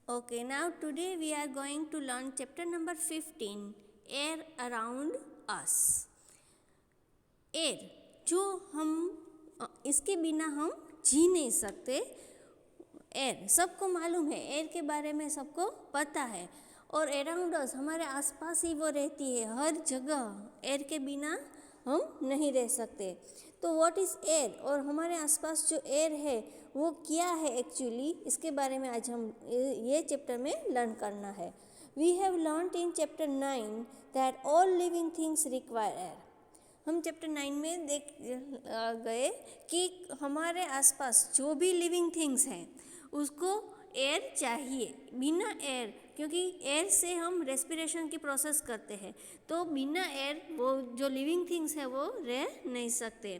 Okay, now today we are going to learn chapter number 15, Air Around Us. Air जो हम इसके बिना हम जी नहीं सकते। एयर सबको मालूम है, एयर के बारे में सबको पता है और अराउंड अस हमारे आसपास ही वो रहती है, हर जगह एयर के बिना हम नहीं रह सकते। तो व्हाट इज़ एयर और हमारे आसपास जो एयर है वो क्या है एक्चुअली, इसके बारे में आज हम ये चैप्टर में लर्न करना है। We have learned in chapter 9 that all living things require air. हम चैप्टर 9 में देख गए कि हमारे आसपास जो भी लिविंग थिंग्स हैं उसको एयर चाहिए। बिना एयर, क्योंकि एयर से हम रेस्पिरेशन की प्रोसेस करते हैं, तो बिना एयर वो जो लिविंग थिंग्स है वो रह नहीं सकते।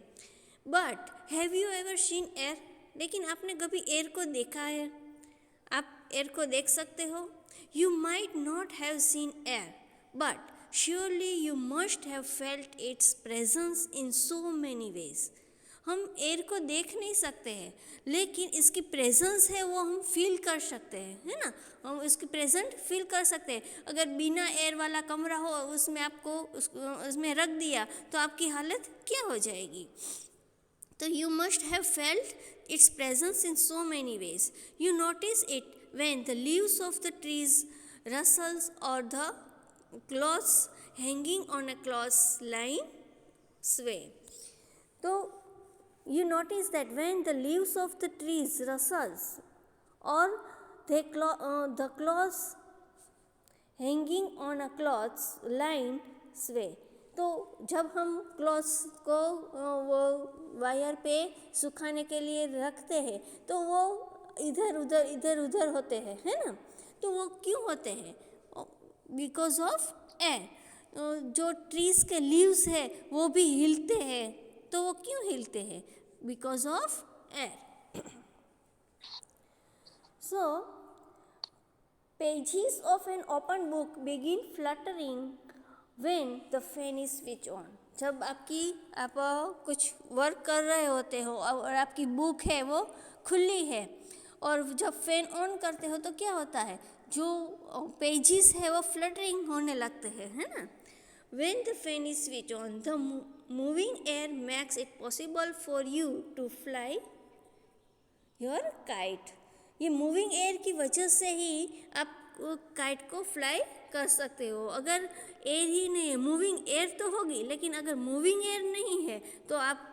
But have you ever seen air? लेकिन आपने कभी एयर को देखा है? आप एयर को देख सकते हो? You might not have seen air but surely you must have felt its presence in so many ways. हम एयर को देख नहीं सकते हैं, लेकिन इसकी प्रेजेंस है वो हम फील कर सकते हैं, है ना। हम इसकी प्रेजेंट फील कर सकते हैं। अगर बिना एयर वाला कमरा हो, उसमें आपको उसमें रख दिया तो आपकी हालत क्या हो जाएगी। तो you must have felt its presence in so many ways. You notice it when the leaves of the trees rustles or the cloths hanging on a clothesline sway. So you notice that when the leaves of the trees rustles or the cloths hanging on a clothesline sway. तो जब हम clothes को वो wire पे सुखाने के लिए रखते हैं तो वो इधर उधर होते हैं, है ना। तो वो क्यों होते हैं? Because of air. जो ट्रीज़ के लीव्स है वो भी हिलते हैं, तो वो क्यों हिलते हैं? Because of air. So pages of an open book begin fluttering when the fan is switch on. जब आप कुछ वर्क कर रहे होते हो और आपकी बुक है वो खुली है और जब फैन ऑन करते हो तो क्या होता है, जो पेजेस है वो फ्लटरिंग होने लगते हैं, है ना। When the fan is switch on the moving air makes it possible for you to fly your kite. ये मूविंग एयर की वजह से ही आप काइट को फ्लाई कर सकते हो। अगर एयर ही नहीं है, मूविंग एयर तो होगी, लेकिन अगर मूविंग एयर नहीं है तो आप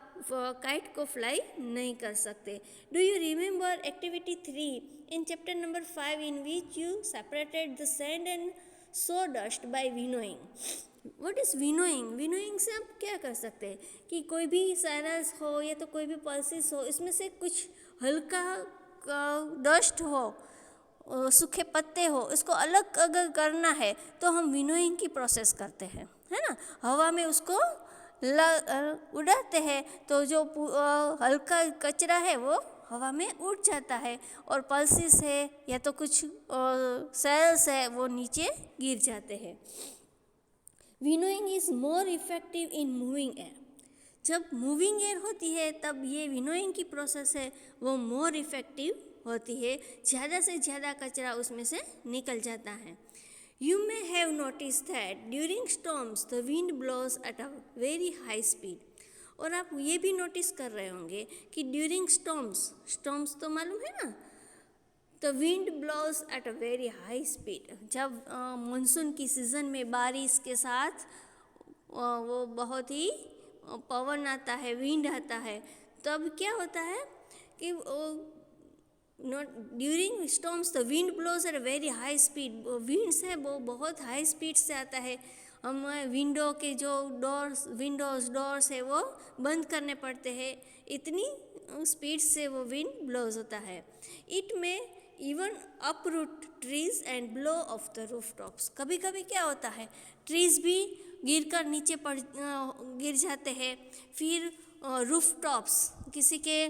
काइट को फ्लाई नहीं कर सकते। Do you remember activity 3 in chapter number 5 in which you separated the sand and sawdust by winnowing? What is winnowing? Winnowing से आप क्या कर सकते हैं कि कोई भी सैरस हो या तो कोई भी पल्सेस हो, इसमें से कुछ हल्का डस्ट हो, सूखे पत्ते हो, इसको अलग अगर करना है तो हम विनोइंग की प्रोसेस करते हैं, है ना। हवा में उसको उड़ाते हैं तो जो हल्का कचरा है वो हवा में उड़ जाता है और पल्सेस है या तो कुछ सेल्स है वो नीचे गिर जाते हैं। Winnowing is more effective in moving air. जब मूविंग एयर होती है तब ये विनोइंग की प्रोसेस है वो मोर इफेक्टिव होती है, ज़्यादा से ज़्यादा कचरा उसमें से निकल जाता है। You may have notice that during storms the wind blows at a very high speed. और आप ये भी नोटिस कर रहे होंगे कि ड्यूरिंग स्टॉर्म्स तो मालूम है ना, the wind blows at a very high speed. जब मानसून की सीज़न में बारिश के साथ वो बहुत ही पवन आता है, विंड आता है, तब क्या होता है कि during storms the wind blows at a very high speed. Winds है वो बहुत हाई स्पीड से आता है। हम विंडो के जो डोर्स है वो बंद करने पड़ते हैं, इतनी स्पीड से वो विंड ब्लोज होता है। इट में even uproot trees and blow of the roof tops. कभी कभी क्या होता है, ट्रीज भी गिर जाते हैं। फिर रूफ टॉप्स, किसी के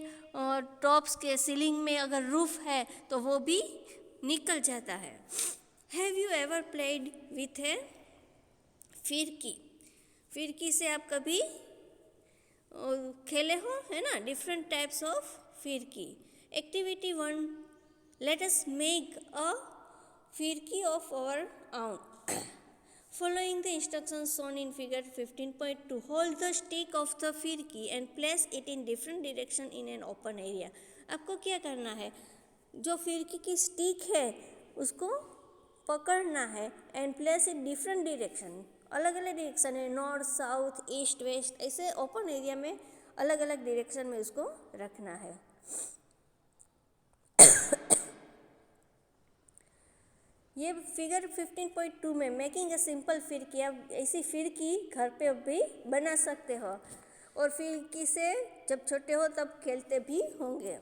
टॉप्स के सीलिंग में अगर रूफ है तो वो भी निकल जाता है। Have you ever played with a phirki? फिरकी से आप कभी खेले हो, है ना। Different types of phirki. Activity 1, let us make a phirki of our own. Following the instructions shown in figure 15.2, hold the stick of the फिरकी and place it in different direction in an open area. आपको क्या करना है, जो फिरकी की stick है उसको पकड़ना है and place in different direction, अलग अलग डायरेक्शन है, नॉर्थ साउथ ईस्ट वेस्ट, ऐसे ओपन एरिया में अलग अलग डायरेक्शन में उसको रखना है. ये फिगर 15.2 में मेकिंग ए सिंपल फिरकी, आप ऐसी फिरकी घर पे भी बना सकते हो और फिरकी से जब छोटे हो तब खेलते भी होंगे.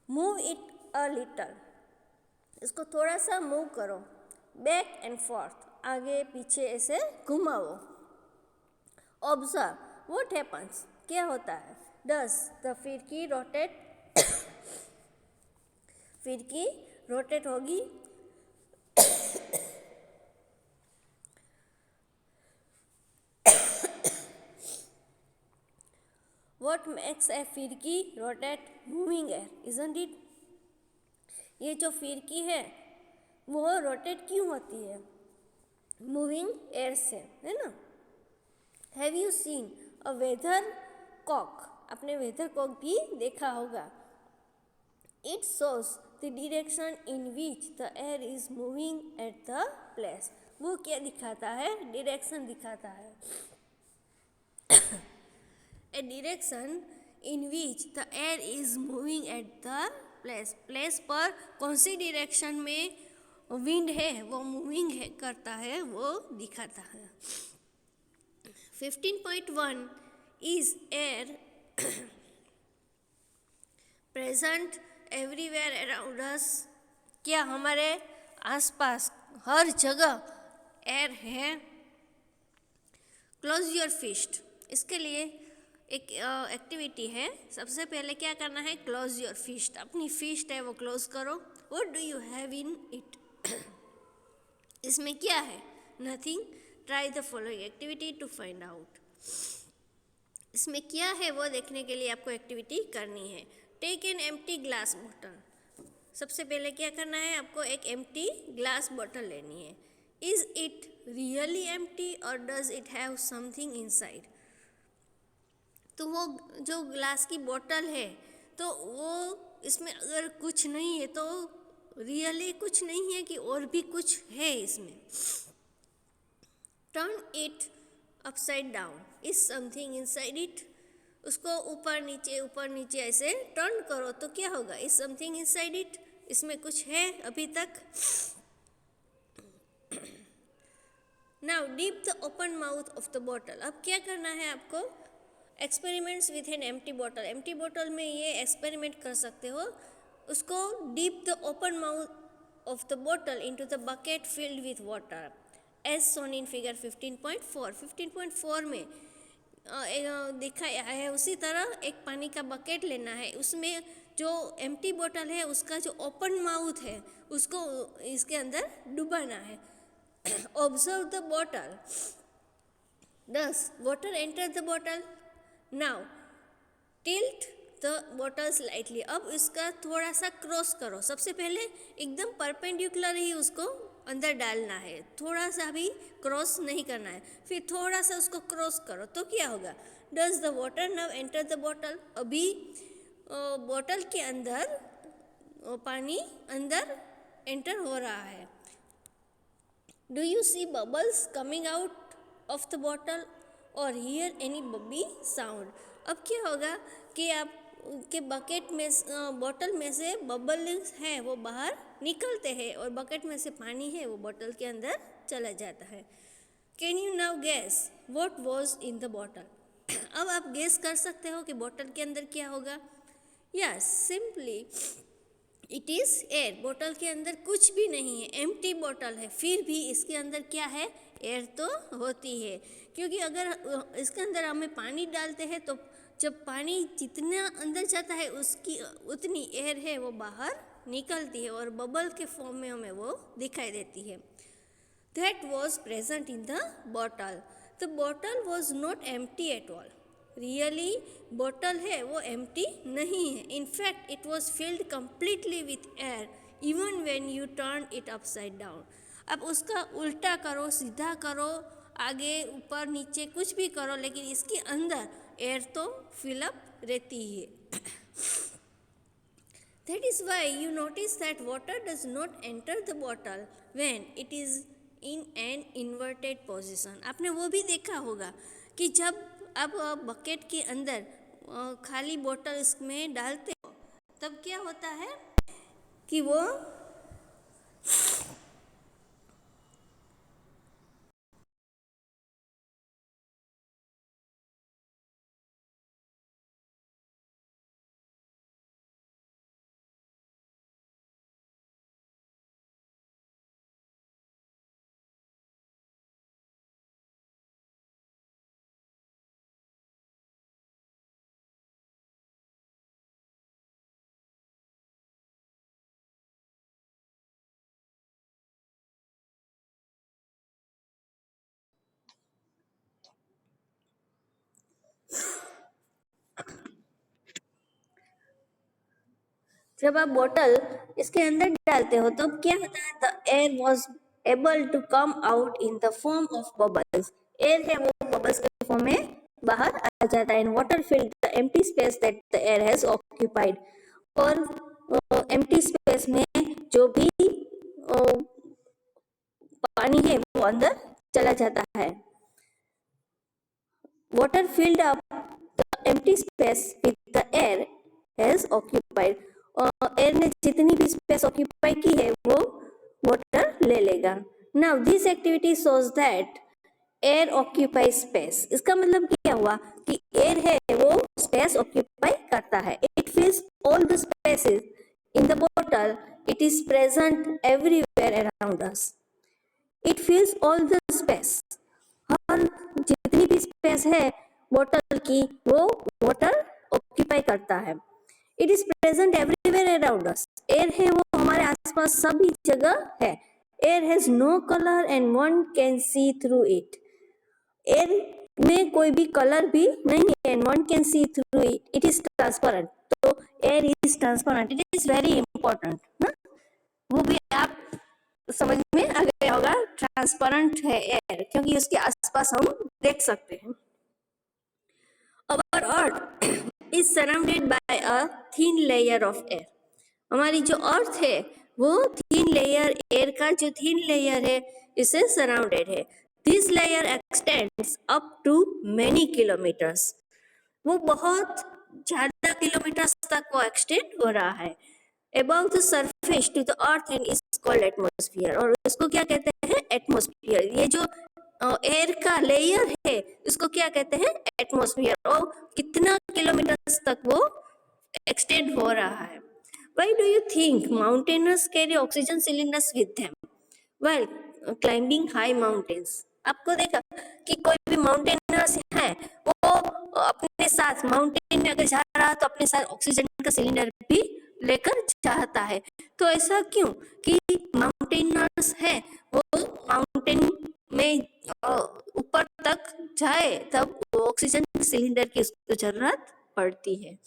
मूव इट अ लिटल, इसको थोड़ा सा मूव करो. बैक एंड फोर्थ, आगे पीछे ऐसे घुमाओ. ऑब्जर्व व्हाट हैपन्स, क्या होता है. डज द फिरकी रोटेट, फिरकी रोटेट होगी. What makes a फिरकी rotate? Moving air, isn't it? ये जो फिरकी है वो रोटेट क्यों होती है, मूविंग एयर से, है ना. Have you seen a weather cock, आपने वेदर कॉक भी देखा होगा. It shows the direction in which the air is moving at the place. वो क्या दिखाता है, डायरेक्शन दिखाता है. A direction in which the air is moving at the place. Place पर कौन सी डायरेक्शन में विंड है वो मूविंग है करता है वो दिखाता है. 15.1 is air present everywhere around us. क्या हमारे आसपास हर जगह एयर है. क्लोज योर फिस्ट, इसके लिए एक एक्टिविटी है. सबसे पहले क्या करना है, क्लोज योर फिस्ट, अपनी फिस्ट है वो क्लोज करो. What do you have in it, इसमें क्या है, nothing. Try the following activity to find out. इसमें क्या है वो देखने के लिए आपको एक्टिविटी करनी है. Take an empty glass bottle, सबसे पहले क्या करना है, आपको एक एम्प्टी ग्लास बॉटल लेनी है. इज इट रियली एम्प्टी और does it have something inside. तो वो जो ग्लास की बोतल है तो वो इसमें अगर कुछ नहीं है तो रियली कुछ नहीं है कि और भी कुछ है इसमें. Turn it upside down, is something inside it. उसको ऊपर नीचे ऐसे टर्न करो तो क्या होगा, इज समथिंग इनसाइड इट, इसमें कुछ है अभी तक. Now dip the open mouth of the bottle. अब क्या करना है आपको, experiments with an empty bottle. Empty bottle में ये एक्सपेरिमेंट कर सकते हो. उसको dip the open mouth of the bottle into the bucket filled with water as shown in figure 15.4. 15.4 में दिखाया है उसी तरह एक पानी का बकेट लेना है, उसमें जो एम्प्टी बॉटल है उसका जो ओपन माउथ है उसको इसके अंदर डुबाना है. Observe the bottle. Does water enter the bottle. Now tilt the bottle slightly. अब इसका थोड़ा सा क्रॉस करो. सबसे पहले एकदम परपेंडिकुलर ही उसको अंदर डालना है, थोड़ा सा भी क्रॉस नहीं करना है. फिर थोड़ा सा उसको क्रॉस करो तो क्या होगा, does the water now enter the bottle. अभी बॉटल के अंदर पानी अंदर एंटर हो रहा है. Do you see bubbles coming out of the bottle और हियर एनी बबी साउंड. अब क्या होगा कि आप के बकेट में बॉटल में से बबल्स हैं वो बाहर निकलते हैं और बकेट में से पानी है वो बॉटल के अंदर चला जाता है. Can you now gas what was in the bottle. अब आप गैस कर सकते हो कि बॉटल के अंदर क्या होगा. Yes, simply it is air. Bottle के अंदर कुछ भी नहीं है, एम्प्टी बॉटल है, फिर भी इसके अंदर क्या है, एयर तो होती है. क्योंकि अगर इसके अंदर हमें पानी डालते हैं तो जब पानी जितना अंदर जाता है उसकी उतनी एयर है वो बाहर निकलती है और बबल के फॉर्म में हमें वो दिखाई देती है. That was present in the bottle. The bottle was not empty at all. Really bottle है वो एम्प्टी नहीं है. In fact it was filled completely with air even when U turn it upside down. अब उसका उल्टा करो, सीधा करो, आगे ऊपर नीचे कुछ भी करो, लेकिन इसके अंदर एयर तो फिलअप रहती है. That is why you notice that water does not enter the bottle when it is in an inverted position. आपने वो भी देखा होगा कि जब अब बकेट के अंदर खाली बोतल इसमें डालते हो तब क्या होता है कि वो जब आप बोतल इसके अंदर डालते हो तो क्या होता है, the air was able to come out in the form of bubbles. Air है वो बबल्स के फॉर्म में बाहर आ जाता है. And water filled the empty space that the air has occupied. और एम्प्टी स्पेस में जो भी पानी है वो अंदर चला जाता है. Water filled up the empty space with the air has occupied. और एयर ने जितनी भी स्पेस ऑक्यूपाई की है वो वाटर ले लेगा. Now this activity shows that air occupy space. इसका मतलब क्या हुआ कि एयर है वो स्पेस ऑक्यूपाई करता है. It fills all the spaces in the bottle. It is present everywhere around us. It fills all the space. और जितनी भी स्पेस है बॉटल की वो वाटर ऑक्यूपाई करता है. It is present everywhere around us. Air है वो हमारे आसपास सभी जगह है. Air has no colour and one can see through it. Air में कोई भी कलर भी नहीं है and one can see through it. It is transparent. तो air is transparent. It is very important. वो भी आप समझ में आ गया होगा. ट्रांसपेरेंट है एयर क्योंकि उसके आसपास हम देख सकते हैं. Our earth is surrounded by a thin layer of air. हमारी जो अर्थ है वो थिन लेयर, एयर का जो थिन लेयर है इससे सराउंडेड है. This layer extends up to many kilometres. वो बहुत ज्यादा किलोमीटर्स तक वो एक्सटेंड हो रहा है. Above the surface to the earth and is called atmosphere. और इसको क्या कहते हैं? एटमोस्फियर. ये जो एयर का लेयर है इसको क्या कहते हैं? एटमोस्फियर. और कितना किलोमीटर्स तक वो एक्सटेंड हो रहा है. Why do you think mountaineers carry oxygen cylinders with them while climbing high mountains? आपको देखा कि कोई भी माउंटेनर्स है वो अपने साथ माउंटेन में अगर जा रहा है तो अपने साथ ऑक्सीजन का सिलेंडर भी लेकर जाता है. तो ऐसा क्यों कि माउंटेनर्स है वो माउंटेन में ऊपर तक जाए तब ऑक्सीजन सिलेंडर की उसको जरूरत पड़ती है.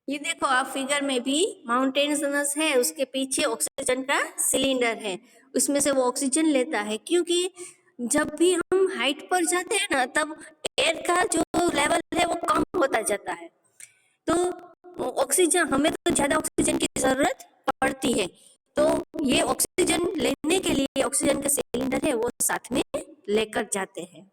ये देखो आप फिगर में भी माउंटेन्स है उसके पीछे ऑक्सीजन का सिलेंडर है. उसमें से वो ऑक्सीजन लेता है क्योंकि जब भी हम हाइट पर जाते हैं ना तब एयर का जो लेवल है वो कम होता जाता है. तो ऑक्सीजन हमें तो ज्यादा ऑक्सीजन की जरूरत पड़ती है. तो ये ऑक्सीजन लेने के लिए ऑक्सीजन का सिलेंडर है वो साथ में लेकर जाते हैं.